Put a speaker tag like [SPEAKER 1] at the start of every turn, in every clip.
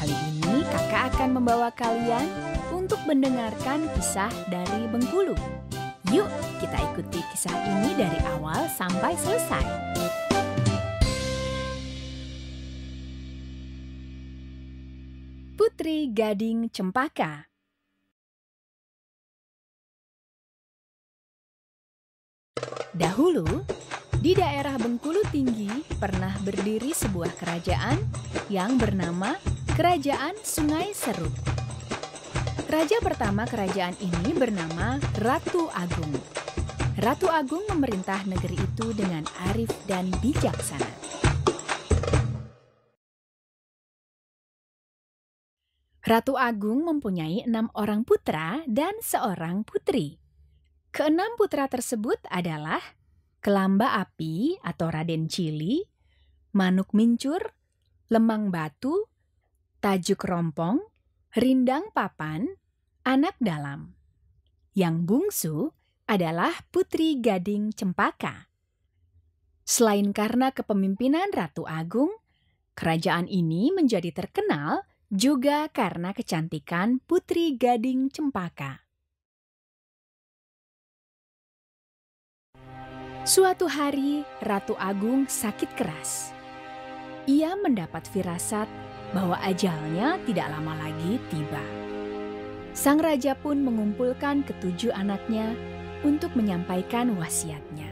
[SPEAKER 1] Kali ini kakak akan membawa kalian untuk mendengarkan kisah dari Bengkulu. Yuk kita ikuti kisah ini dari awal sampai selesai. Putri Gading Cempaka. Dahulu, di daerah Bengkulu Tinggi pernah berdiri sebuah kerajaan yang bernama Kerajaan Sungai Serut. Raja pertama kerajaan ini bernama Ratu Agung. Ratu Agung memerintah negeri itu dengan arif dan bijaksana. Ratu Agung mempunyai 6 orang putra dan seorang putri. Keenam putra tersebut adalah Kelamba Api atau Raden Cili, Manuk Mincur, Lemang Batu, Tajuk Rompong, Rindang Papan, Anak Dalam. Yang bungsu adalah Putri Gading Cempaka. Selain karena kepemimpinan Ratu Agung, kerajaan ini menjadi terkenal juga karena kecantikan Putri Gading Cempaka. Suatu hari, Ratu Agung sakit keras. Ia mendapat firasat bahwa ajalnya tidak lama lagi tiba. Sang raja pun mengumpulkan ketujuh anaknya untuk menyampaikan wasiatnya.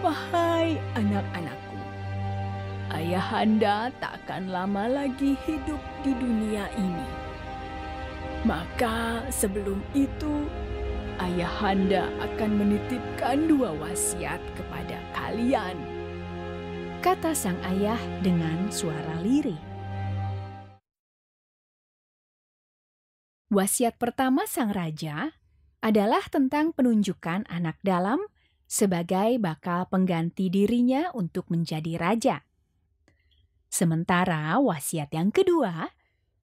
[SPEAKER 1] Wahai anak-anakku, ayahanda tak akan lama lagi hidup di dunia ini. Maka sebelum itu, ayahanda akan menitipkan 2 wasiat kepada kalian, kata sang ayah dengan suara lirih. Wasiat pertama sang raja adalah tentang penunjukan anak dalam sebagai bakal pengganti dirinya untuk menjadi raja. Sementara wasiat yang kedua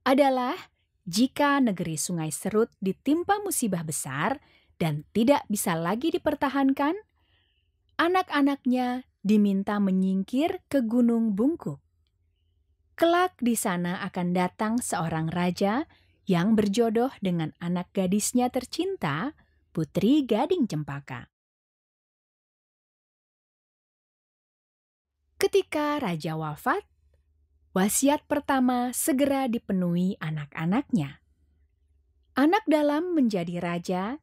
[SPEAKER 1] adalah jika negeri Sungai Serut ditimpa musibah besar dan tidak bisa lagi dipertahankan, anak-anaknya diminta menyingkir ke Gunung Bungkuk. Kelak di sana akan datang seorang raja yang berjodoh dengan anak gadisnya tercinta, Putri Gading Cempaka. Ketika raja wafat, wasiat pertama segera dipenuhi anak-anaknya. Anak dalam menjadi raja,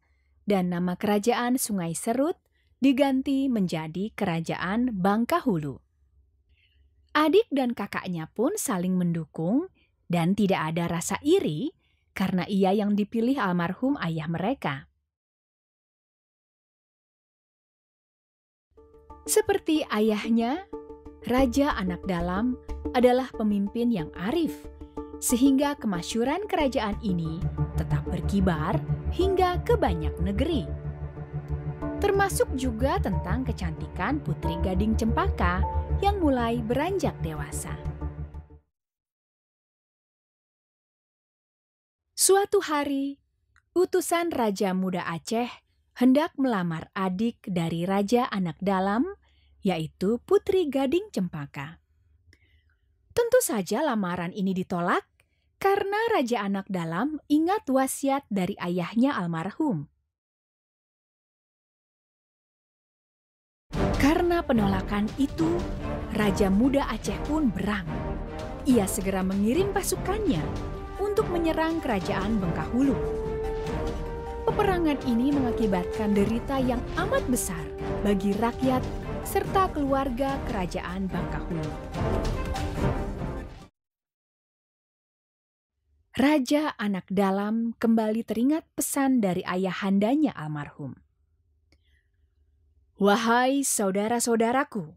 [SPEAKER 1] dan nama kerajaan Sungai Serut diganti menjadi Kerajaan Bangkahulu. Adik dan kakaknya pun saling mendukung dan tidak ada rasa iri karena ia yang dipilih almarhum ayah mereka. Seperti ayahnya, Raja Anak Dalam adalah pemimpin yang arif, sehingga kemasyhuran kerajaan ini tetap berkibar hingga ke banyak negeri. Termasuk juga tentang kecantikan Putri Gading Cempaka yang mulai beranjak dewasa. Suatu hari, utusan Raja Muda Aceh hendak melamar adik dari Raja Anak Dalam, yaitu Putri Gading Cempaka. Tentu saja lamaran ini ditolak karena Raja Anak Dalam ingat wasiat dari ayahnya almarhum. Karena penolakan itu, Raja Muda Aceh pun berang. Ia segera mengirim pasukannya untuk menyerang kerajaan Bengkahulu. Peperangan ini mengakibatkan derita yang amat besar bagi rakyat serta keluarga kerajaan Bangkahulu. Raja Anak Dalam kembali teringat pesan dari ayahandanya almarhum. Wahai saudara-saudaraku,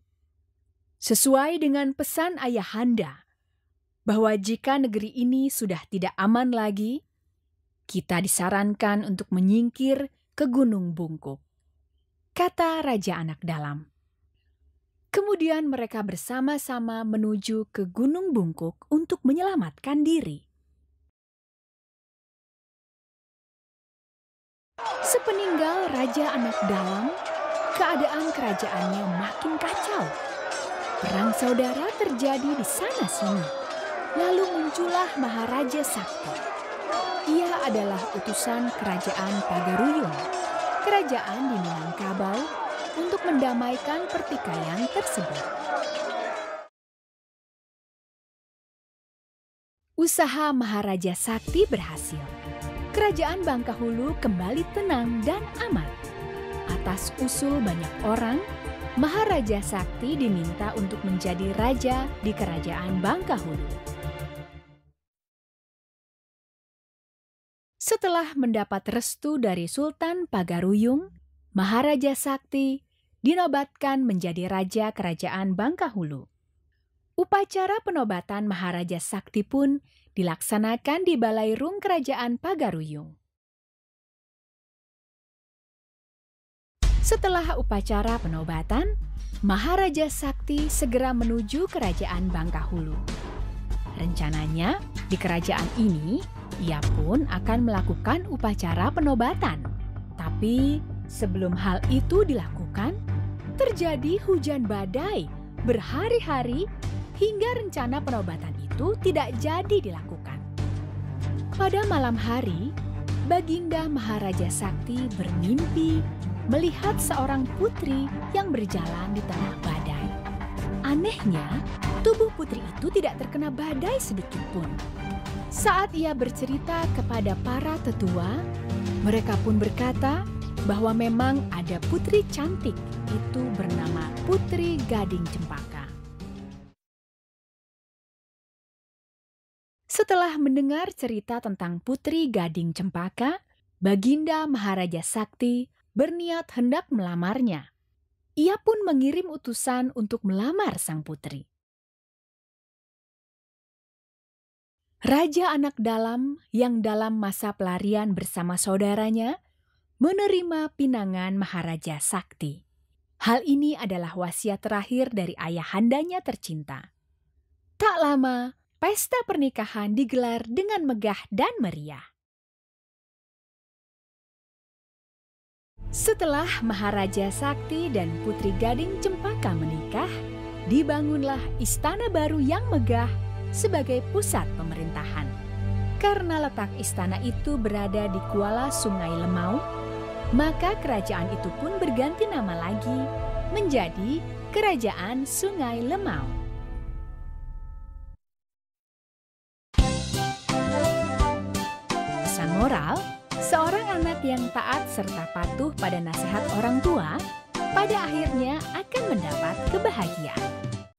[SPEAKER 1] sesuai dengan pesan ayahanda, bahwa jika negeri ini sudah tidak aman lagi, kita disarankan untuk menyingkir ke Gunung Bungkuk, kata Raja Anak Dalam. Kemudian mereka bersama-sama menuju ke Gunung Bungkuk untuk menyelamatkan diri. Sepeninggal Raja Anak Dalam, keadaan kerajaannya makin kacau. Perang saudara terjadi di sana-sini. Lalu muncullah Maharaja Sakti. Ia adalah utusan kerajaan Pagaruyung, kerajaan di Minangkabau, untuk mendamaikan pertikaian tersebut. Usaha Maharaja Sakti berhasil. Kerajaan Bangkahulu kembali tenang dan aman. Atas usul banyak orang, Maharaja Sakti diminta untuk menjadi raja di kerajaan Bangkahulu. Setelah mendapat restu dari Sultan Pagaruyung, Maharaja Sakti dinobatkan menjadi raja kerajaan Bangkahulu. Upacara penobatan Maharaja Sakti pun dilaksanakan di Balairung Kerajaan Pagaruyung. Setelah upacara penobatan, Maharaja Sakti segera menuju Kerajaan Bangkahulu. Rencananya, di kerajaan ini, ia pun akan melakukan upacara penobatan. Tapi, sebelum hal itu dilakukan, terjadi hujan badai berhari-hari hingga rencana penobatan itu tidak jadi dilakukan. Pada malam hari, Baginda Maharaja Sakti bermimpi melihat seorang putri yang berjalan di tengah badai. Anehnya, tubuh putri itu tidak terkena badai sedikit pun. Saat ia bercerita kepada para tetua, mereka pun berkata bahwa memang ada putri cantik, itu bernama Putri Gading Cempaka. Setelah mendengar cerita tentang Putri Gading Cempaka, Baginda Maharaja Sakti berniat hendak melamarnya. Ia pun mengirim utusan untuk melamar sang putri. Raja Anak Dalam yang dalam masa pelarian bersama saudaranya menerima pinangan Maharaja Sakti. Hal ini adalah wasiat terakhir dari ayahandanya tercinta. Tak lama, pesta pernikahan digelar dengan megah dan meriah. Setelah Maharaja Sakti dan Putri Gading Cempaka menikah, dibangunlah istana baru yang megah sebagai pusat pemerintahan. Karena letak istana itu berada di kuala Sungai Lemau, maka kerajaan itu pun berganti nama lagi menjadi Kerajaan Sungai Lemau. Pesan moral, seorang anak yang taat serta patuh pada nasihat orang tua, pada akhirnya akan mendapat kebahagiaan.